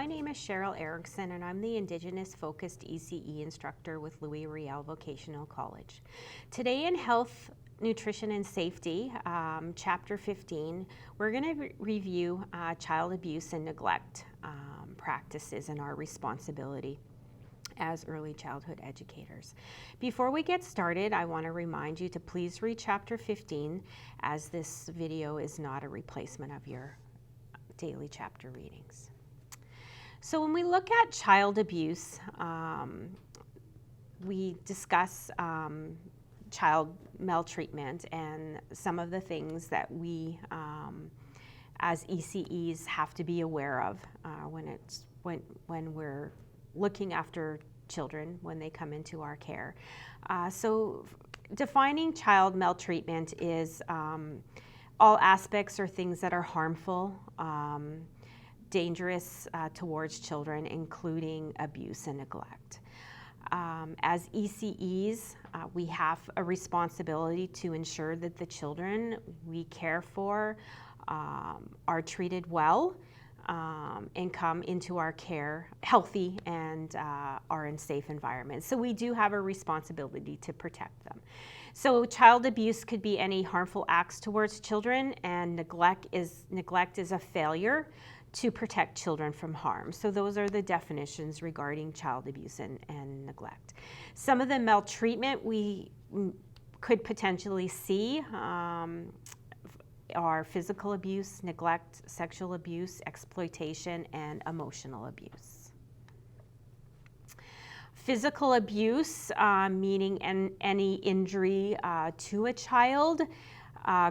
name is Cheryl Erickson, and I'm the Indigenous focused ECE instructor with Louis Riel Vocational College. Today in Health, Nutrition and Safety, Chapter 15, we're going to review child abuse and neglect practices and our responsibility as early childhood educators. Before we get started, I want to remind you to please read Chapter 15, as this video is not a replacement of your daily chapter readings. So when we look at child abuse, we discuss child maltreatment and some of the things that we as ECEs have to be aware of when we're looking after children when they come into our care. So defining child maltreatment is all aspects or things that are harmful, dangerous towards children, including abuse and neglect. As ECEs, we have a responsibility to ensure that the children we care for are treated well and come into our care healthy and are in safe environments. So we do have a responsibility to protect them. So child abuse could be any harmful acts towards children, and neglect is a failure to protect children from harm. So those are the definitions regarding child abuse and neglect. Some of the maltreatment we could potentially see are physical abuse, neglect, sexual abuse, exploitation, and emotional abuse. Physical abuse, meaning any injury to a child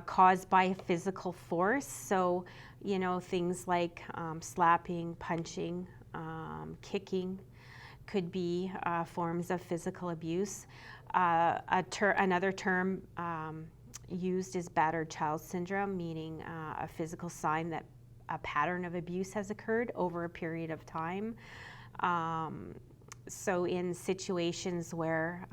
caused by physical force. So, you know, things like slapping, punching, kicking could be forms of physical abuse. Another term used is battered child syndrome, meaning a physical sign that a pattern of abuse has occurred over a period of time. So in situations where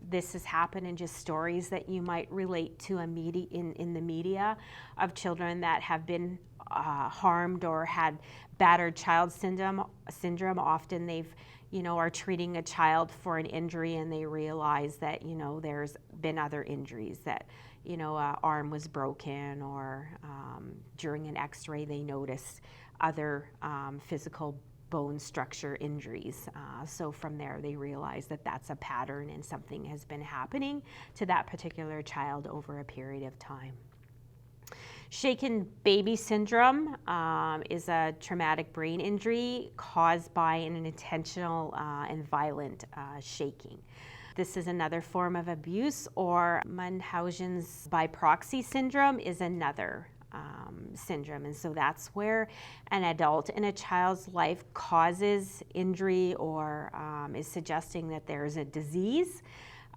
this has happened, and just stories that you might relate to in the media of children that have been harmed or had battered child syndrome, often they've, are treating a child for an injury and they realize that, there's been other injuries, that, arm was broken, or during an x-ray they noticed other physical bone structure injuries. So from there they realize that that's a pattern and something has been happening to that particular child over a period of time. Shaken baby syndrome is a traumatic brain injury caused by an intentional and violent shaking. This is another form of abuse, or Munchausen's by proxy syndrome is another syndrome. And so that's where an adult in a child's life causes injury or is suggesting that there's a disease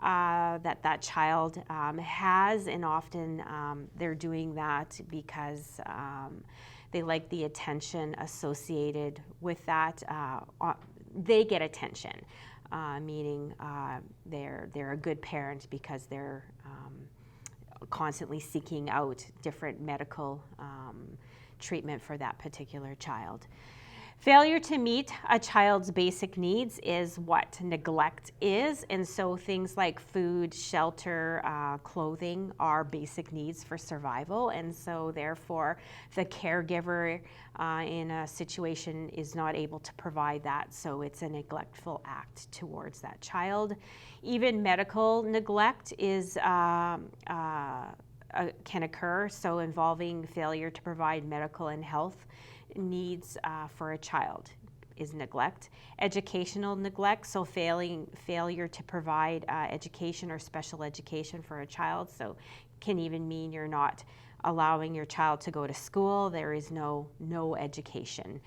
that child has, and often they're doing that because they like the attention associated with that. They get attention, meaning they're a good parent because they're constantly seeking out different medical treatment for that particular child. Failure to meet a child's basic needs is what neglect is, and so things like food, shelter, clothing are basic needs for survival, and so therefore the caregiver in a situation is not able to provide that, so it's a neglectful act towards that child. Even medical neglect is can occur, so involving failure to provide medical and health needs for a child is neglect. Educational neglect, so failure to provide education or special education for a child, so can even mean you're not allowing your child to go to school. There is no education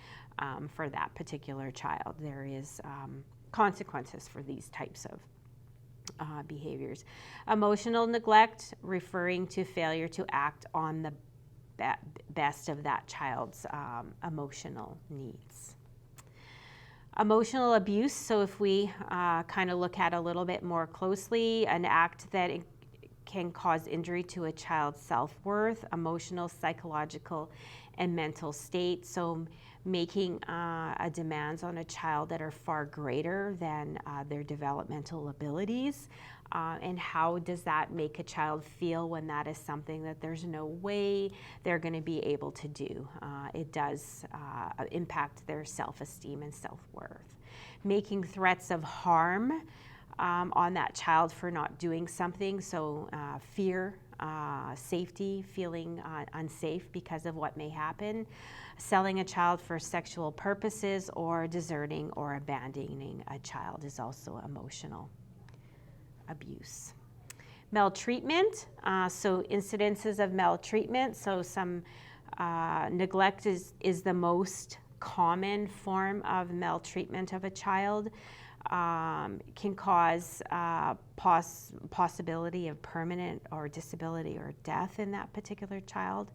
for that particular child. There is consequences for these types of behaviors. Emotional neglect, referring to failure to act on the best of that child's emotional needs. Emotional abuse, so if we kind of look at a little bit more closely, an act that can cause injury to a child's self-worth, emotional, psychological, and mental state. So making demands on a child that are far greater than their developmental abilities. And how does that make a child feel when that is something that there's no way they're going to be able to do? It does impact their self-esteem and self-worth. Making threats of harm on that child for not doing something, so fear, safety, feeling unsafe because of what may happen. Selling a child for sexual purposes, or deserting or abandoning a child is also emotional abuse. Maltreatment, so incidences of maltreatment, so some neglect is the most common form of maltreatment of a child. Can cause possibility of permanent or disability or death in that particular child.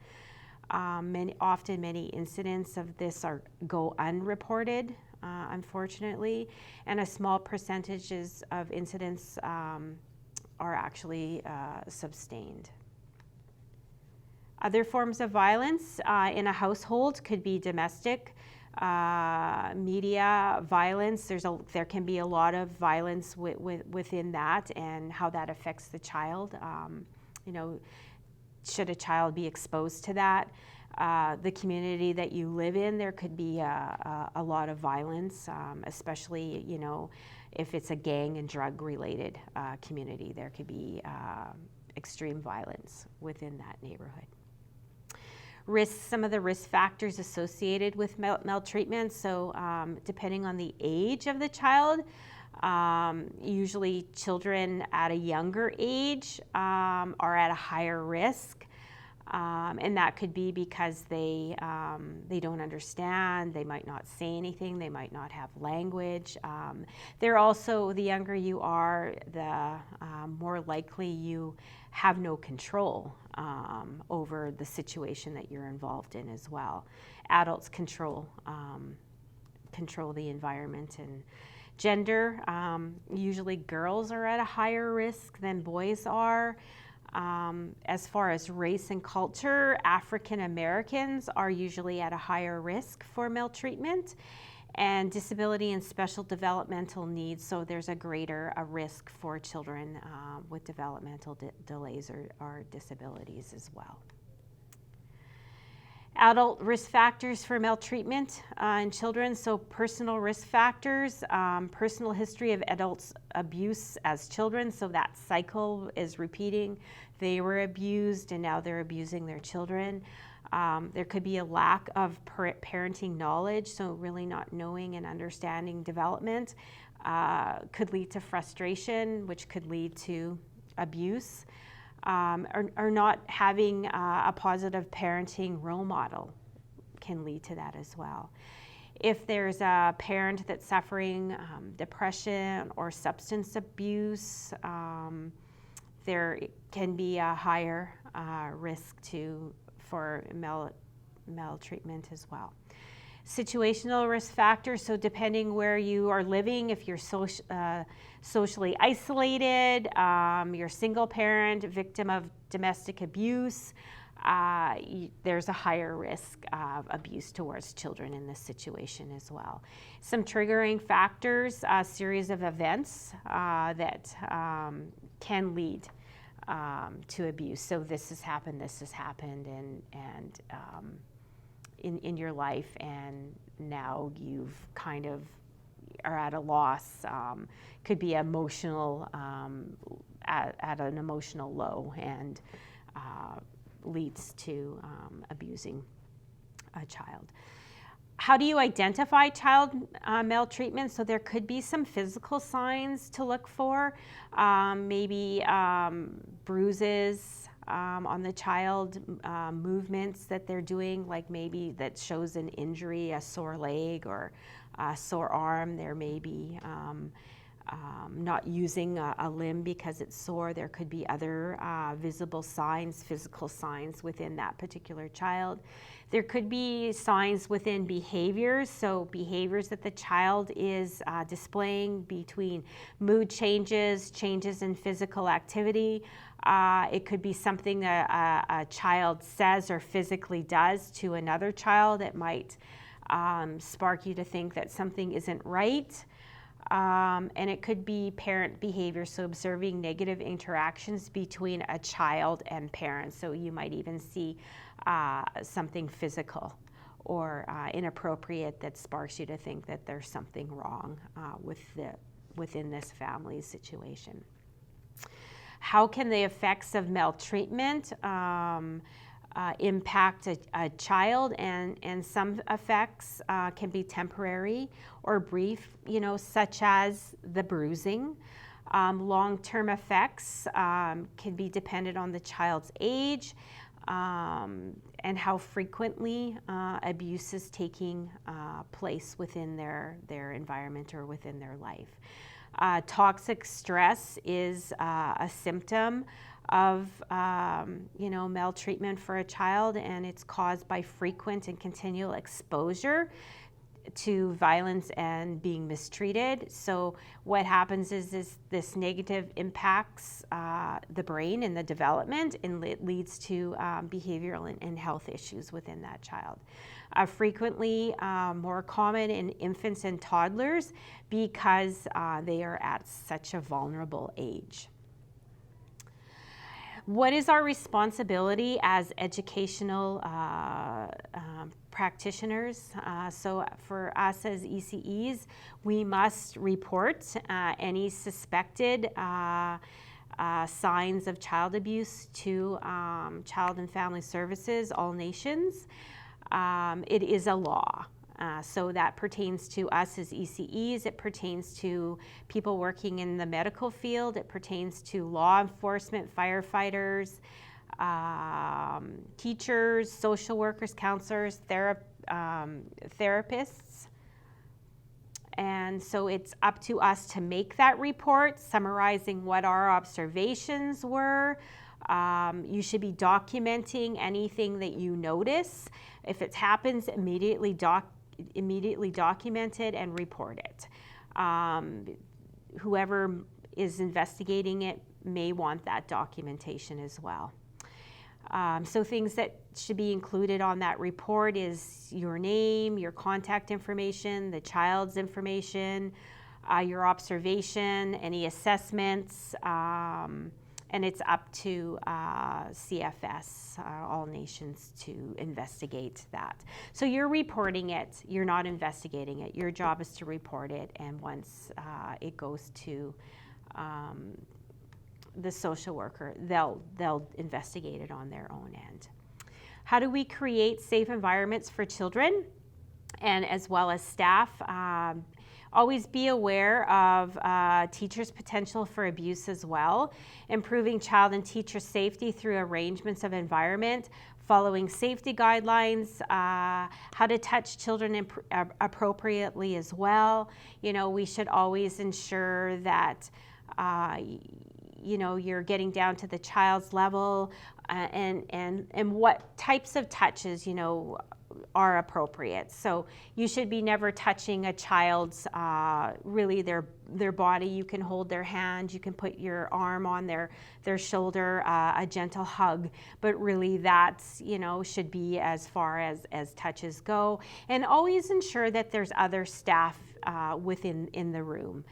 Often many incidents of this go unreported, unfortunately, and a small percentages of incidents are actually sustained. Other forms of violence in a household could be domestic, media violence. There can be a lot of violence within that, and how that affects the child. Should a child be exposed to that? The community that you live in, there could be a lot of violence, especially if it's a gang and drug related community. There could be extreme violence within that neighborhood. Some of the risk factors associated with maltreatment. So depending on the age of the child, usually children at a younger age are at a higher risk. And that could be because they don't understand, they might not say anything, they might not have language. They're also, the younger you are, the more likely you have no control over the situation that you're involved in as well. Adults control the environment. And gender, usually girls are at a higher risk than boys are. As far as race and culture, African Americans are usually at a higher risk for maltreatment, and disability and special developmental needs, so there's a greater risk for children with developmental delays or disabilities as well. Adult risk factors for maltreatment in children, so personal risk factors, personal history of adults' abuse as children, so that cycle is repeating. They were abused and now they're abusing their children. There could be a lack of parenting knowledge, so really not knowing and understanding development could lead to frustration, which could lead to abuse. Or not having a positive parenting role model can lead to that as well. If there's a parent that's suffering depression or substance abuse, there can be a higher risk for maltreatment as well. Situational risk factors, so depending where you are living, if you're socially isolated, you're a single parent, victim of domestic abuse, there's a higher risk of abuse towards children in this situation as well. Some triggering factors, a series of events that can lead to abuse. So this has happened, and in your life, and now you've kind of are at a loss. Could be emotional, at an emotional low, and leads to abusing a child. How do you identify child maltreatment? So there could be some physical signs to look for, maybe bruises on the child, movements that they're doing, like maybe that shows an injury, a sore leg or a sore arm. There may be not using a limb because it's sore. There could be other visible signs, physical signs within that particular child. There could be signs within behaviors, so behaviors that the child is displaying between mood changes, changes in physical activity. It could be something that a child says or physically does to another child. It might spark you to think that something isn't right. And it could be parent behavior, so observing negative interactions between a child and parents. So you might even see something physical or inappropriate that sparks you to think that there's something wrong within this family situation. How can the effects of maltreatment impact a child? And some effects can be temporary or brief, such as the bruising. Long-term effects can be dependent on the child's age and how frequently abuse is taking place within their environment or within their life. Toxic stress is a symptom of maltreatment for a child, and it's caused by frequent and continual exposure to violence and being mistreated. So what happens is this negative impacts the brain and the development, and it leads to behavioral and health issues within that child. Frequently more common in infants and toddlers because they are at such a vulnerable age. What is our responsibility as educational practitioners? So for us as ECEs, we must report any suspected signs of child abuse to Child and Family Services, all nations. It is a law. So that pertains to us as ECEs, it pertains to people working in the medical field, it pertains to law enforcement, firefighters, teachers, social workers, counselors, therapists. And so it's up to us to make that report, summarizing what our observations were. You should be documenting anything that you notice. If it happens, immediately document it and report it. Whoever is investigating it may want that documentation as well. So things that should be included on that report is your name, your contact information, the child's information, your observation, any assessments, and it's up to CFS, all nations, to investigate that. So you're reporting it, you're not investigating it. Your job is to report it, and once it goes to the social worker, they'll investigate it on their own end. How do we create safe environments for children and as well as staff? Always be aware of teachers' potential for abuse as well. Improving child and teacher safety through arrangements of environment, following safety guidelines, how to touch children appropriately as well. We should always ensure that you're getting down to the child's level and what types of touches, are appropriate. So you should be never touching a child's, really their body. You can hold their hand, you can put your arm on their shoulder, a gentle hug, but really that's, should be as far as touches go. And always ensure that there's other staff in the room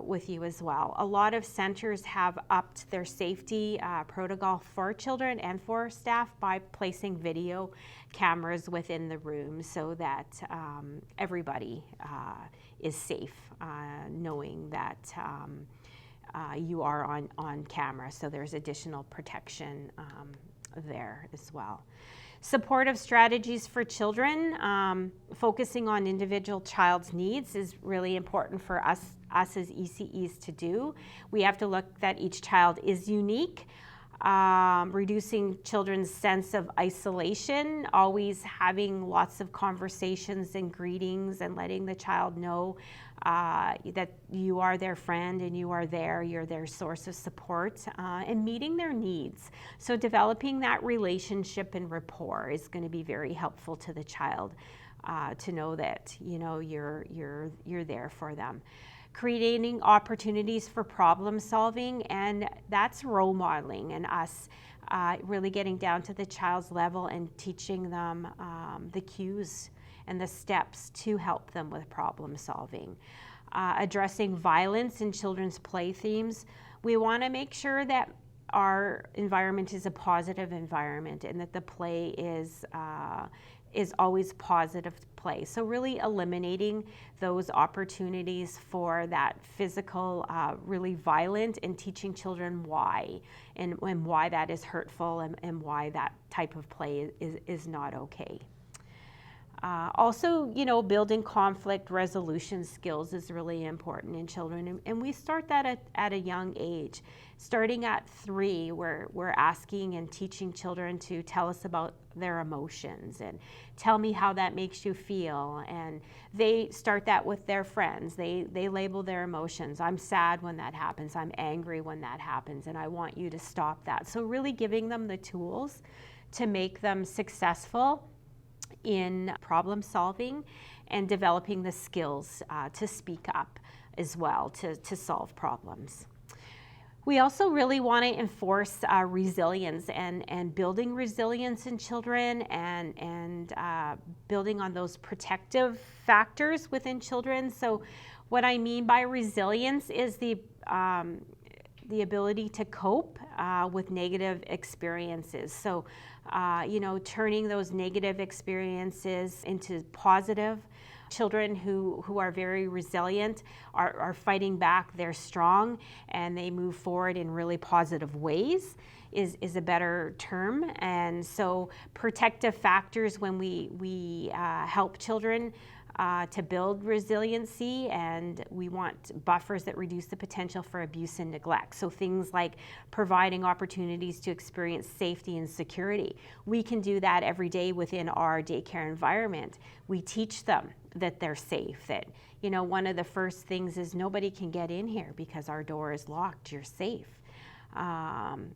with you as well. A lot of centers have upped their safety protocol for children and for staff by placing video cameras within the room so that everybody is safe, knowing that you are on camera. So there's additional protection there as well. Supportive strategies for children, focusing on individual child's needs is really important for us as ECEs to do. We have to look that each child is unique. Reducing children's sense of isolation, always having lots of conversations and greetings and letting the child know that you are their friend and you're their source of support, and meeting their needs. So developing that relationship and rapport is going to be very helpful to the child to know that you're there for them. Creating opportunities for problem solving, and that's role modeling and us really getting down to the child's level and teaching them the cues and the steps to help them with problem solving. Addressing violence in children's play themes. We want to make sure that our environment is a positive environment and that the play is always positive play. So really eliminating those opportunities for that physical, really violent, and teaching children why and why that is hurtful and why that type of play is not okay. Also, building conflict resolution skills is really important in children, and we start that at a young age. Starting at 3, we're asking and teaching children to tell us about their emotions and tell me how that makes you feel. And they start that with their friends. They label their emotions. I'm sad when that happens. I'm angry when that happens, and I want you to stop that. So really giving them the tools to make them successful in problem solving and developing the skills to speak up as well, to solve problems. We also really want to enforce resilience and building resilience in children and building on those protective factors within children. So what I mean by resilience is the ability to cope with negative experiences. So, turning those negative experiences into positive. Children who are very resilient are fighting back. They're strong and they move forward in really positive ways is a better term. And so protective factors when we help children to build resiliency, and we want buffers that reduce the potential for abuse and neglect. So things like providing opportunities to experience safety and security. We can do that every day within our daycare environment. We teach them that they're safe, that, one of the first things is nobody can get in here because our door is locked, you're safe. And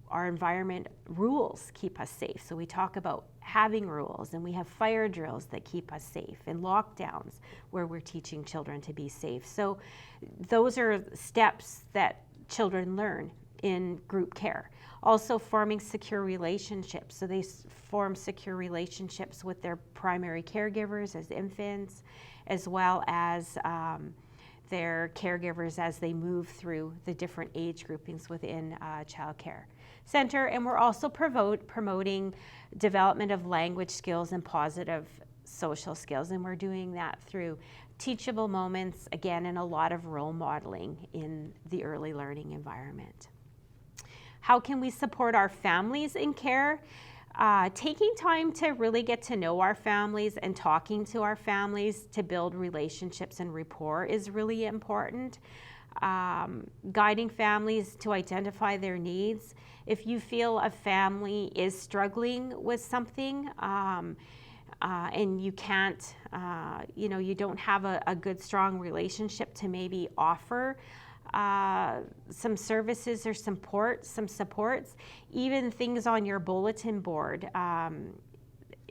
our environment rules keep us safe. So we talk about having rules, and we have fire drills that keep us safe, and lockdowns where we're teaching children to be safe. So those are steps that children learn in group care. Also forming secure relationships. So they form secure relationships with their primary caregivers as infants, as well as their caregivers as they move through the different age groupings within child care center. And we're also promoting development of language skills and positive social skills. And we're doing that through teachable moments, again, and a lot of role modeling in the early learning environment. How can we support our families in care? Taking time to really get to know our families and talking to our families to build relationships and rapport is really important. Guiding families to identify their needs. If you feel a family is struggling with something and you can't, you don't have a good, strong relationship to maybe offer some services or some supports, even things on your bulletin board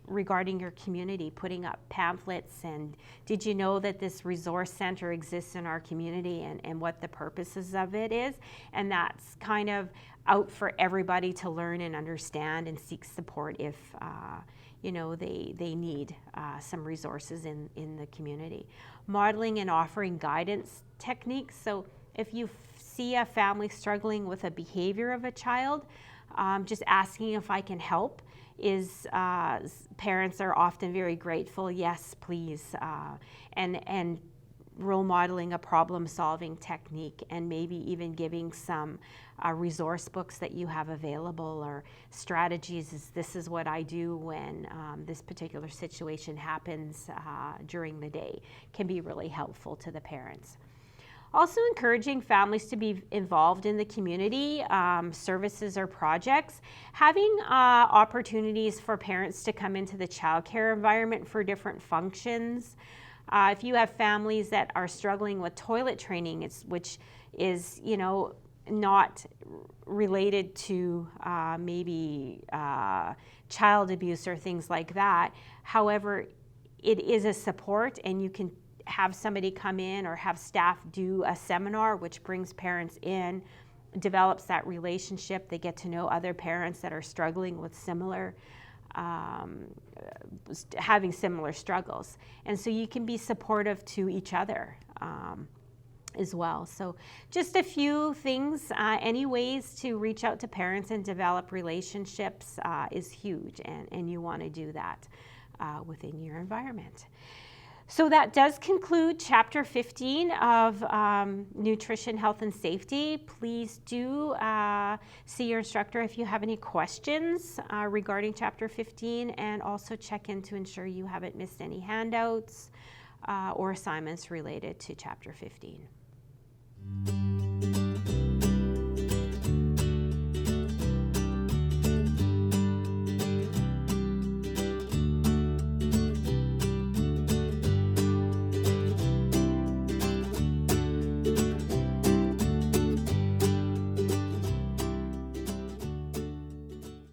regarding your community, putting up pamphlets, and did you know that this resource center exists in our community and what the purposes of it is? And that's kind of out for everybody to learn and understand and seek support if they need some resources in the community. Modeling and offering guidance techniques. So if you see a family struggling with a behavior of a child, just asking if I can help is, parents are often very grateful, yes, please, and role modeling a problem-solving technique, and maybe even giving some resource books that you have available, or strategies. This is what I do when this particular situation happens during the day, can be really helpful to the parents. Also encouraging families to be involved in the community, services or projects. Having opportunities for parents to come into the childcare environment for different functions. If you have families that are struggling with toilet training, which is, not related to maybe child abuse or things like that. However, it is a support, and you can have somebody come in or have staff do a seminar which brings parents in, develops that relationship. They get to know other parents that are struggling with similar having similar struggles. And so you can be supportive to each other as well. So just a few things, any ways to reach out to parents and develop relationships is huge, and you want to do that within your environment. So that does conclude Chapter 15 of Nutrition, Health, and Safety. Please do see your instructor if you have any questions regarding Chapter 15, and also check in to ensure you haven't missed any handouts or assignments related to Chapter 15.